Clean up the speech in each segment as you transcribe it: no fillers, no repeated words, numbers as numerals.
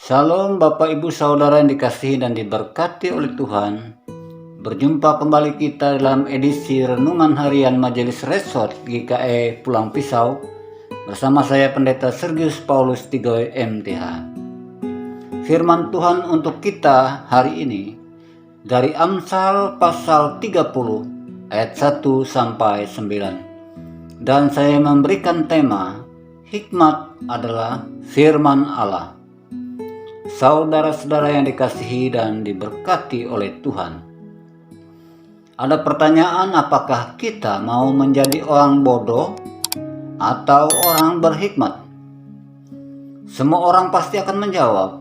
Shalom Bapak Ibu Saudara yang dikasihi dan diberkati oleh Tuhan. Berjumpa kembali kita dalam edisi Renungan Harian Majelis Resort GKE Pulang Pisau bersama saya Pendeta Sergius Paulus Tigoy MTH. Firman Tuhan untuk kita hari ini dari Amsal pasal 30 ayat 1 sampai 9. Dan saya memberikan tema hikmat adalah firman Allah. Saudara-saudara yang dikasihi dan diberkati oleh Tuhan, ada pertanyaan, apakah kita mau menjadi orang bodoh atau orang berhikmat? Semua orang pasti akan menjawab,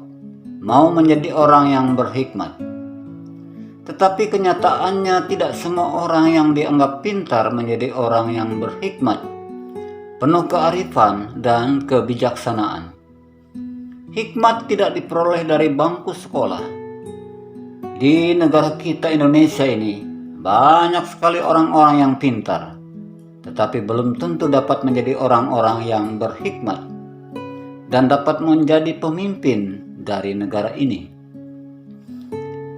mau menjadi orang yang berhikmat. Tetapi kenyataannya tidak semua orang yang dianggap pintar menjadi orang yang berhikmat, penuh kearifan dan kebijaksanaan. Hikmat tidak diperoleh dari bangku sekolah. Di negara kita Indonesia ini, banyak sekali orang-orang yang pintar, tetapi belum tentu dapat menjadi orang-orang yang berhikmat dan dapat menjadi pemimpin dari negara ini.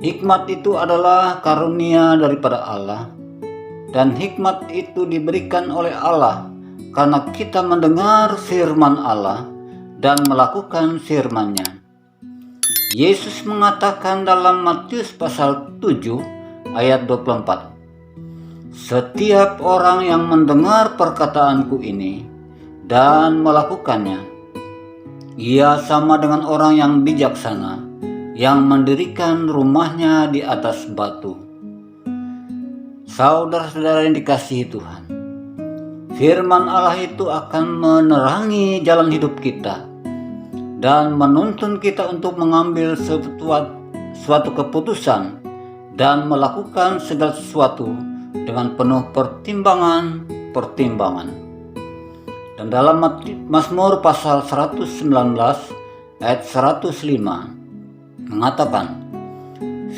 Hikmat itu adalah karunia daripada Allah, dan hikmat itu diberikan oleh Allah karena kita mendengar firman Allah dan melakukan firman-Nya. Yesus mengatakan dalam Matius pasal 7 ayat 24, "Setiap orang yang mendengar perkataanku ini dan melakukannya, ia sama dengan orang yang bijaksana yang mendirikan rumahnya di atas batu." Saudara-saudara yang dikasihi Tuhan, firman Allah itu akan menerangi jalan hidup kita dan menuntun kita untuk mengambil suatu keputusan dan melakukan segala sesuatu dengan penuh pertimbangan. Dan dalam Mazmur pasal 119 ayat 105 mengatakan,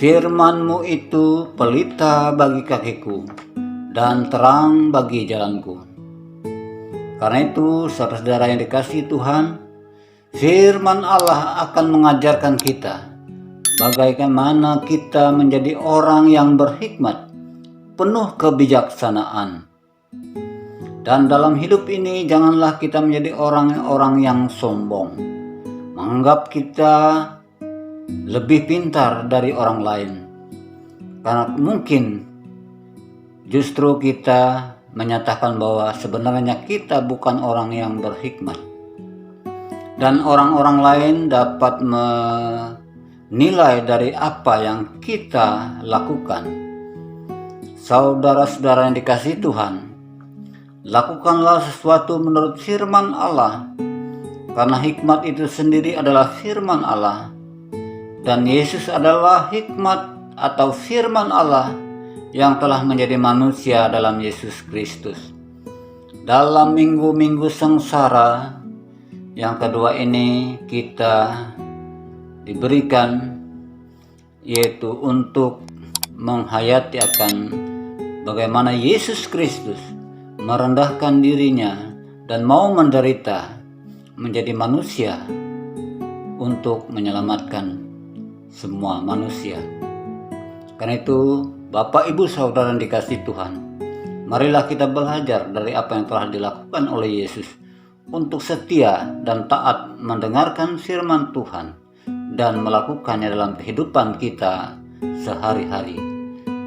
"Firman-Mu itu pelita bagi kakiku dan terang bagi jalanku." Karena itu, saudara-saudara yang dikasihi Tuhan, firman Allah akan mengajarkan kita bagaimana kita menjadi orang yang berhikmat, penuh kebijaksanaan. Dan dalam hidup ini janganlah kita menjadi orang-orang yang sombong, menganggap kita lebih pintar dari orang lain. Karena mungkin justru kita menyatakan bahwa sebenarnya kita bukan orang yang berhikmat. Dan orang-orang lain dapat menilai dari apa yang kita lakukan. Saudara-saudara yang dikasihi Tuhan, lakukanlah sesuatu menurut firman Allah, karena hikmat itu sendiri adalah firman Allah, dan Yesus adalah hikmat atau firman Allah yang telah menjadi manusia dalam Yesus Kristus. Dalam minggu-minggu sengsara yang kedua ini kita diberikan, yaitu untuk menghayati akan bagaimana Yesus Kristus merendahkan dirinya dan mau menderita menjadi manusia untuk menyelamatkan semua manusia. Karena itu, Bapak Ibu Saudara yang dikasihi Tuhan, marilah kita belajar dari apa yang telah dilakukan oleh Yesus untuk setia dan taat mendengarkan firman Tuhan dan melakukannya dalam kehidupan kita sehari-hari,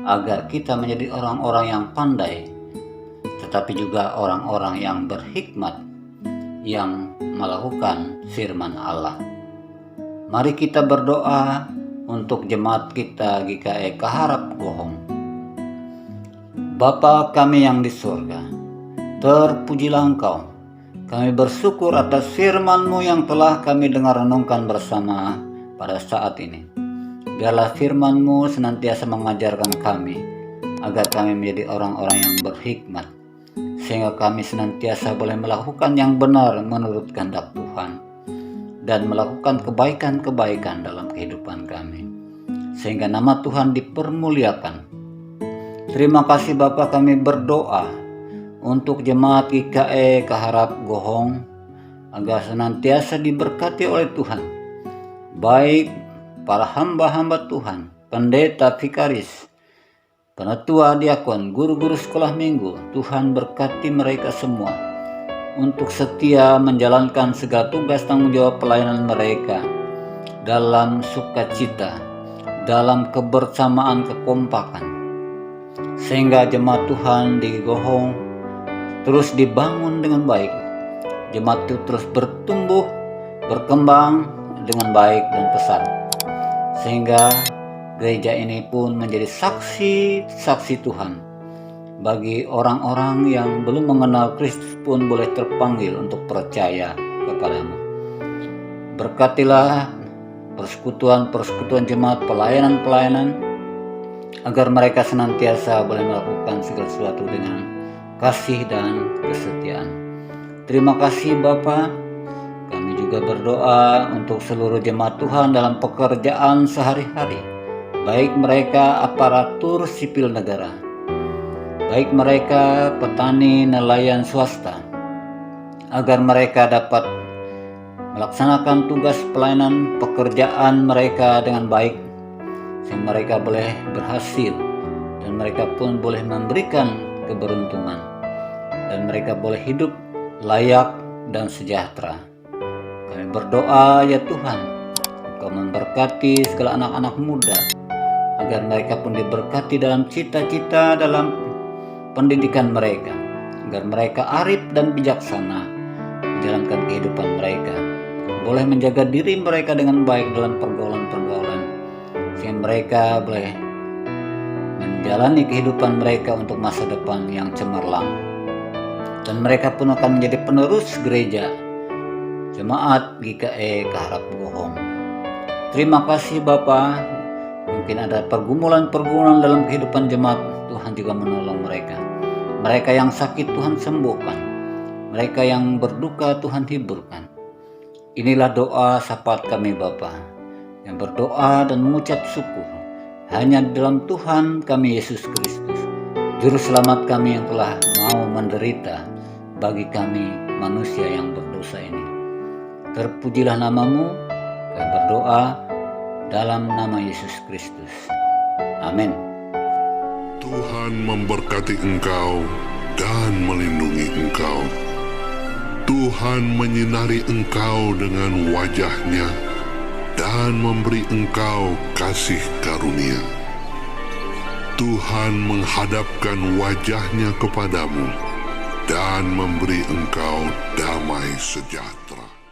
agar kita menjadi orang-orang yang pandai, tetapi juga orang-orang yang berhikmat yang melakukan firman Allah. Mari kita berdoa untuk jemaat kita GKE Kaharap Gohong. Bapa kami yang di surga, terpujilah Engkau. Kami bersyukur atas firman-Mu yang telah kami dengar renungkan bersama pada saat ini. Biarlah firman-Mu senantiasa mengajarkan kami, agar kami menjadi orang-orang yang berhikmat, sehingga kami senantiasa boleh melakukan yang benar menurut kehendak Tuhan, dan melakukan kebaikan-kebaikan dalam kehidupan kami, sehingga nama Tuhan dipermuliakan. Terima kasih Bapa, kami berdoa untuk jemaat GKE Kaharap Gohong agar senantiasa diberkati oleh Tuhan baik para hamba-hamba Tuhan, pendeta, vikaris, penatua, diakon, guru-guru sekolah minggu. Tuhan berkati mereka semua untuk setia menjalankan segala tugas tanggung jawab pelayanan mereka dalam sukacita, dalam kebersamaan, kekompakan, sehingga jemaat Tuhan di Gohong terus dibangun dengan baik. Jemaat itu terus bertumbuh, berkembang dengan baik dan pesat, sehingga gereja ini pun menjadi saksi Tuhan. Bagi orang-orang yang belum mengenal Kristus pun boleh terpanggil untuk percaya kepadamu. Berkatilah persekutuan jemaat, pelayanan agar mereka senantiasa boleh melakukan segala sesuatu dengan kasih dan kesetiaan. Terima kasih Bapa. Kami juga berdoa untuk seluruh jemaat Tuhan dalam pekerjaan sehari-hari, baik mereka aparatur sipil negara, baik mereka petani, nelayan swasta, agar mereka dapat melaksanakan tugas pelayanan pekerjaan mereka dengan baik, sehingga mereka boleh berhasil dan mereka pun boleh memberikan keberuntungan dan mereka boleh hidup layak dan sejahtera. Kami berdoa ya Tuhan, Engkau memberkati segala anak-anak muda agar mereka pun diberkati dalam cita-cita, dalam pendidikan mereka, agar mereka arif dan bijaksana menjalankan kehidupan mereka, boleh menjaga diri mereka dengan baik dalam pergaulan-pergaulan, sehingga mereka boleh menjalani kehidupan mereka untuk masa depan yang cemerlang, dan mereka pun akan menjadi penerus gereja jemaat GKE Keharap Gohong. Terima kasih Bapa. Mungkin ada pergumulan-pergumulan dalam kehidupan jemaat, Tuhan juga menolong mereka. Mereka yang sakit Tuhan sembuhkan, mereka yang berduka Tuhan hiburkan. Inilah doa syafaat kami Bapa, yang berdoa dan mengucap syukur hanya di dalam Tuhan kami Yesus Kristus, Juru Selamat kami yang telah mau menderita bagi kami manusia yang berdosa ini. Terpujilah namamu. Kami berdoa dalam nama Yesus Kristus. Amin. Tuhan memberkati engkau dan melindungi engkau. Tuhan menyinari engkau dengan wajah-Nya dan memberi engkau kasih karunia. Tuhan menghadapkan wajah-Nya kepadamu dan memberi engkau damai sejahtera.